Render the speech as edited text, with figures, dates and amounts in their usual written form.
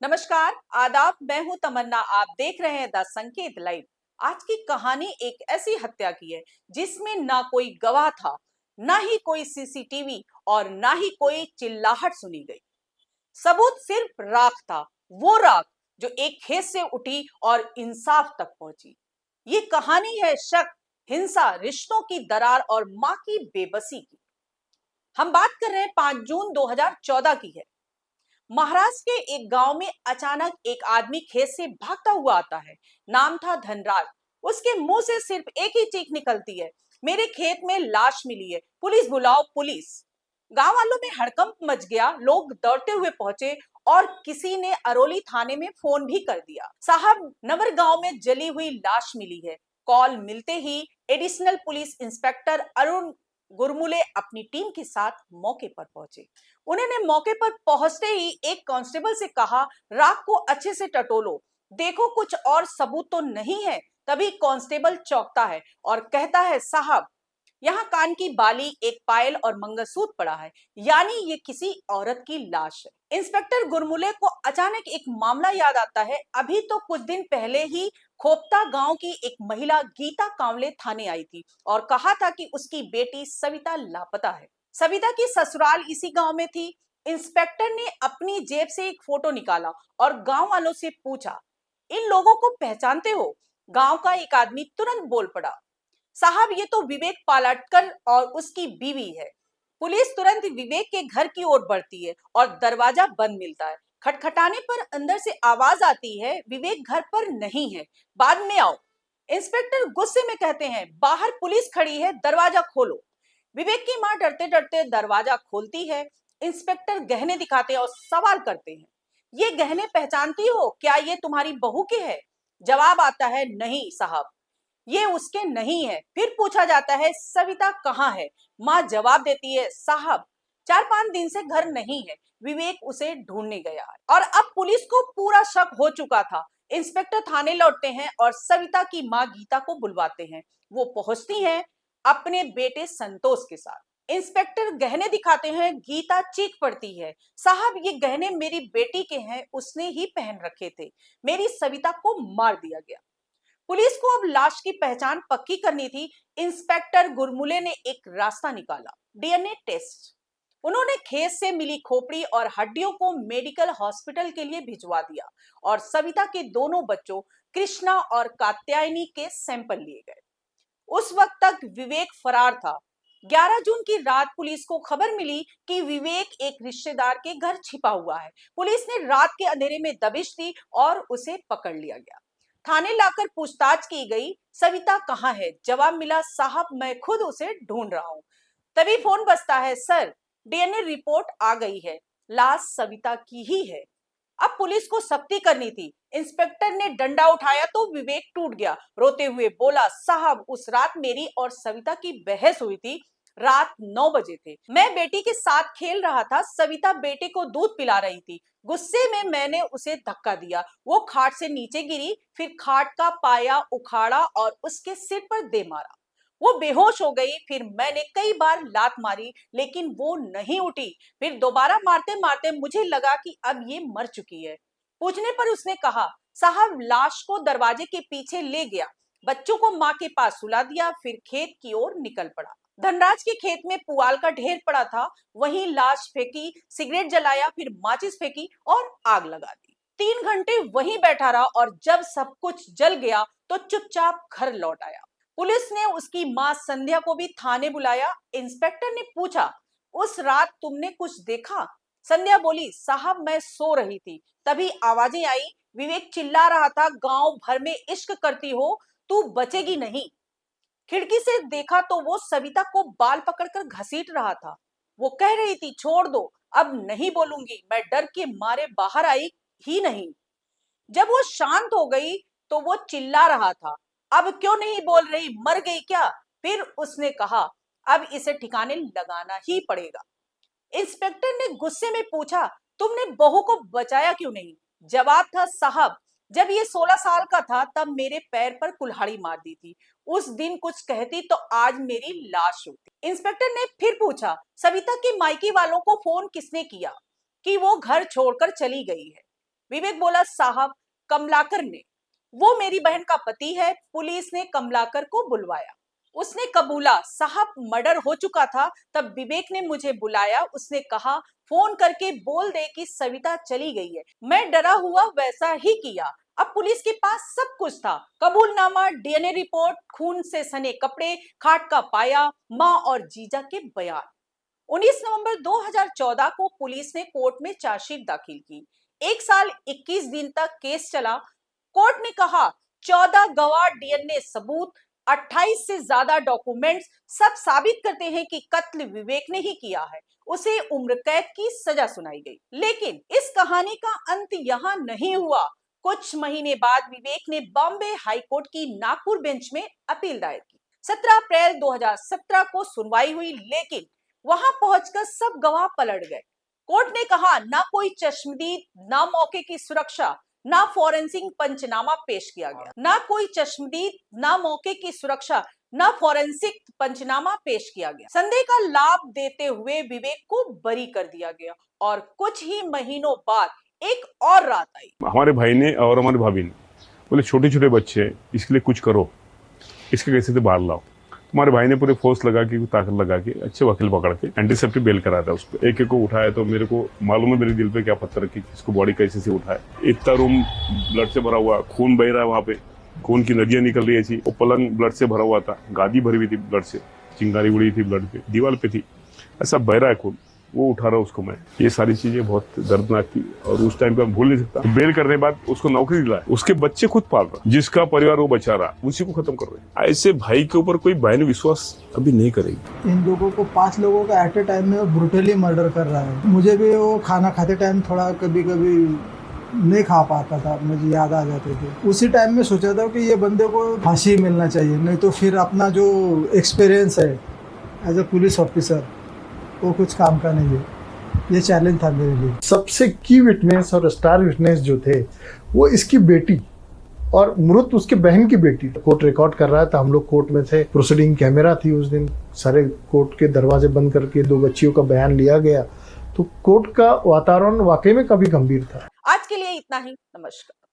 नमस्कार, आदाब। मैं हूं तमन्ना। आप देख रहे हैं द संकेत लाइव। आज की कहानी एक ऐसी हत्या की है जिसमें ना कोई गवाह था, ना ही कोई सीसीटीवी और ना ही कोई चिल्लाहट सुनी गई। सबूत सिर्फ राख था, वो राख जो एक खेत से उठी और इंसाफ तक पहुंची। ये कहानी है शक, हिंसा, रिश्तों की दरार और मां की बेबसी की। हम बात कर रहे हैं 5 जून 2014 की है। महाराष्ट्र के एक गांव में अचानक एक आदमी खेत से भागता हुआ आता है। नाम था धनराज। उसके मुंह से सिर्फ एक ही चीख निकलती है, मेरे खेत में लाश मिली है, पुलिस बुलाओ पुलिस। गांव वालों में हड़कंप मच गया। लोग दौड़ते हुए पहुंचे और किसी ने अरोली थाने में फोन भी कर दिया। साहब, नवर गांव में जली हुई लाश मिली है। कॉल मिलते ही एडिशनल पुलिस इंस्पेक्टर अरुण गुरमुले अपनी टीम के साथ मौके पर पहुंचे। उन्होंने मौके पर पहुंचते ही एक कांस्टेबल से कहा, राख को अच्छे से टटोलो, देखो कुछ और सबूत तो नहीं है। तभी कांस्टेबल चौंकता है और कहता है, साहब, यहाँ कान की बाली, एक पायल और मंगलसूत्र पड़ा है, यानी ये किसी औरत की लाश है। इंस्पेक्टर गुरमुले को अचानक एक मामला याद आता है। अभी तो कुछ दिन पहले ही खोपता गांव की एक महिला गीता कांवले थाने आई थी और कहा था कि उसकी बेटी सविता लापता है। सविता की ससुराल इसी गांव में थी। इंस्पेक्टर ने अपनी जेब से एक फोटो निकाला और गांव वालों से पूछा, इन लोगों को पहचानते हो? गांव का एक आदमी तुरंत बोल पड़ा, साहब, ये तो विवेक पालटकर और उसकी बीवी है। पुलिस तुरंत विवेक के घर की ओर बढ़ती है और दरवाजा बंद मिलता है। खटखटाने पर अंदर से आवाज आती है, विवेक घर पर नहीं है, बाद में आओ। इंस्पेक्टर गुस्से में कहते हैं, बाहर पुलिस खड़ी है, दरवाजा खोलो। विवेक की मां डरते डरते दरवाजा खोलती है। इंस्पेक्टर गहने दिखाते हैं और सवाल करते हैं, ये गहने पहचानती हो? क्या ये तुम्हारी बहू के है? जवाब आता है, नहीं साहब, ये उसके नहीं है। फिर पूछा जाता है, सविता कहाँ है? माँ जवाब देती है, साहब, 4-5 दिन से घर नहीं है, विवेक उसे ढूंढने गया है। और अब पुलिस को पूरा शक हो चुका था। इंस्पेक्टर थाने लौटते हैं और सविता की माँ गीता को बुलवाते हैं। वो पहुंचती हैं अपने बेटे संतोष के साथ। इंस्पेक्टर गहने दिखाते हैं। गीता चीख पड़ती है, साहब, ये गहने मेरी बेटी के हैं, उसने ही पहन रखे थे, मेरी सविता को मार दिया गया। पुलिस को अब लाश की पहचान पक्की करनी थी। इंस्पेक्टर गुरमुले ने एक रास्ता निकाला, डीएनए टेस्ट। उन्होंने खेत से मिली खोपड़ी और हड्डियों को मेडिकल हॉस्पिटल के लिए भिजवा दिया और सविता के दोनों बच्चों कृष्णा और कात्यायनी के सैंपल लिए गए। उस वक्त तक विवेक फरार था। 11 जून की रात पुलिस को खबर मिली कि विवेक एक रिश्तेदार के घर छिपा हुआ है। पुलिस ने रात के अंधेरे में दबिश दी और उसे पकड़ लिया गया। थाने लाकर पूछताछ की गई, सविता कहाँ है? जवाब मिला, साहब, मैं खुद उसे ढूंढ रहा हूँ। तभी फोन बजता है, सर, डीएनए रिपोर्ट आ गई है, लाश सविता की ही है। अब पुलिस को सख्ती करनी थी। इंस्पेक्टर ने डंडा उठाया तो विवेक टूट गया। रोते हुए बोला, साहब, उस रात मेरी और सविता की बहस हुई थी। रात 9 बजे थे, मैं बेटी के साथ खेल रहा था, सविता बेटे को दूध पिला रही थी। गुस्से में मैंने उसे धक्का दिया, वो खाट से नीचे गिरी, फिर खाट का पाया उखाड़ा और उसके सिर पर दे मारा। वो बेहोश हो गई। फिर मैंने कई बार लात मारी लेकिन वो नहीं उठी। फिर दोबारा मारते मारते मुझे लगा कि अब ये मर चुकी है। पूछने पर उसने कहा, साहब, लाश को दरवाजे के पीछे ले गया, बच्चों को माँ के पास सुला दिया, फिर खेत की ओर निकल पड़ा। धनराज के खेत में पुआल का ढेर पड़ा था, वहीं लाश फेंकी, सिगरेट जलाया, फिर माचिस फेंकी और आग लगा दी। 3 घंटे वहीं बैठा रहा और जब सब कुछ जल गया तो चुपचाप घर लौट आया। पुलिस ने उसकी मां संध्या को भी थाने बुलाया। इंस्पेक्टर ने पूछा, उस रात तुमने कुछ देखा? संध्या बोली, साहब, मैं सो रही थी, तभी आवाजें आई, विवेक चिल्ला रहा था, गांव भर में इश्क करती हो, तू बचेगी नहीं। खिड़की से देखा तो वो सविता को बाल पकड़कर घसीट रहा था। वो कह रही थी, छोड़ दो, अब नहीं बोलूंगी। मैं डर के मारे बाहर आई ही नहीं। जब वो शांत हो गई तो वो चिल्ला रहा था, अब क्यों नहीं बोल रही, मर गई क्या? फिर उसने कहा, अब इसे ठिकाने लगाना ही पड़ेगा। इंस्पेक्टर ने गुस्से में पूछा, तुमने बहू को बचाया क्यों नहीं? जवाब था, साहब, जब ये 16 साल का था तब मेरे पैर पर कुल्हाड़ी मार दी थी। उस दिन कुछ कहती तो आज मेरी लाश होती। इंस्पेक्टर ने फिर पूछा, सविता के मायके वालों को फोन किसने किया कि वो घर छोड़कर चली गई है? विवेक बोला, साहब कमलाकर ने, वो मेरी बहन का पति है। पुलिस ने कमलाकर को बुलवाया। उसने कबूला, साहब मर्डर हो चुका था, तब विवेक ने मुझे बुलाया। उसने कहा फोन करके बोल दे कि सविता चली गई है। मैं डरा हुआ वैसा ही किया। अब पुलिस के पास सब कुछ था, कबूलनामा, डीएनए रिपोर्ट, खून से सने कपड़े, खाट का पाया, माँ और जीजा के बयान। 19 नवंबर 2014 को पुलिस ने कोर्ट में चार्जशीट दाखिल की। 1 साल 21 दिन तक केस चला। कोर्ट ने कहा 14 गवाह, डीएनए सबूत, 28 से ज्यादा डॉक्यूमेंट्स सब साबित करते हैं कि कत्ल विवेक ने ही किया है। उसे उम्र कैद की सजा सुनाई गई। लेकिन इस कहानी का अंत यहां नहीं हुआ। कुछ महीने बाद विवेक ने बॉम्बे हाई कोर्ट की नागपुर बेंच में अपील दायर की। 17 अप्रैल 2017 को सुनवाई हुई, लेकिन वहां पहुंचकर सब गवाह पलट गए। कोर्ट ने कहा ना कोई चश्मदीद, ना मौके की सुरक्षा, ना फॉरेंसिक पंचनामा पेश किया गया। ना कोई चश्मदीद, ना मौके की सुरक्षा, ना फॉरेंसिक पंचनामा पेश किया गया। संदेह का लाभ देते हुए विवेक को बरी कर दिया गया और कुछ ही महीनों बाद एक और रात आई। हमारे भाई ने और हमारी भाभी ने बोले छोटे छोटे बच्चे हैं, इसके लिए कुछ करो, इसके कैसे से बाहर लाओ। हमारे भाई ने पूरे फोर्स लगा के, ताकत लगा के, अच्छे वकील पकड़ के एंटीसेप्टिक बेल करा था उसको। एक एक को उठाया तो मेरे को मालूम है मेरे दिल पे क्या पत्थर रखी, इसको बॉडी कैसे से उठाया। इतना रूम ब्लड से भरा हुआ, खून बह रहा है, वहां पे खून की नदियां निकल रही थी। वो पलंग ब्लड से भरा हुआ था, गादी भरी हुई थी ब्लड से, चिंगारी उड़ी थी ब्लड पे, दीवार पे थी, ऐसा बह रहा है खून। वो उठा रहा उसको मैं। ये सारी चीजें बहुत दर्दनाक थी और उस टाइम पे हम भूल नहीं सकता। बेल करने के बाद उसको नौकरी दिलाया, उसके बच्चे खुद पाल रहा, जिसका परिवार वो बचा रहा, उसी को खत्म कर रहे। ऐसे भाई के ऊपर कोई बहन विश्वास अभी नहीं करेगी। इन लोगों को 5 लोगों का एट ए टाइम में ब्रूटली मर्डर कर रहा है। मुझे भी वो खाना खाते टाइम थोड़ा कभी कभी नहीं खा पाता था, मुझे याद आ जाते थे। उसी टाइम में सोचा था कि ये बंदे को फांसी मिलना चाहिए, नहीं तो फिर अपना जो एक्सपीरियंस है एज ए पुलिस ऑफिसर वो कुछ काम का नहीं है। ये चैलेंज था मेरे लिए। सबसे की विटनेस और स्टार विटनेस जो थे वो इसकी बेटी और मृत उसके बहन की बेटी। कोर्ट रिकॉर्ड कर रहा था, हम लोग कोर्ट में थे, प्रोसीडिंग कैमरा थी उस दिन, सारे कोर्ट के दरवाजे बंद करके 2 बच्चियों का बयान लिया गया। तो कोर्ट का वातावरण वाकई में काफी गंभीर था। आज के लिए इतना ही। नमस्कार।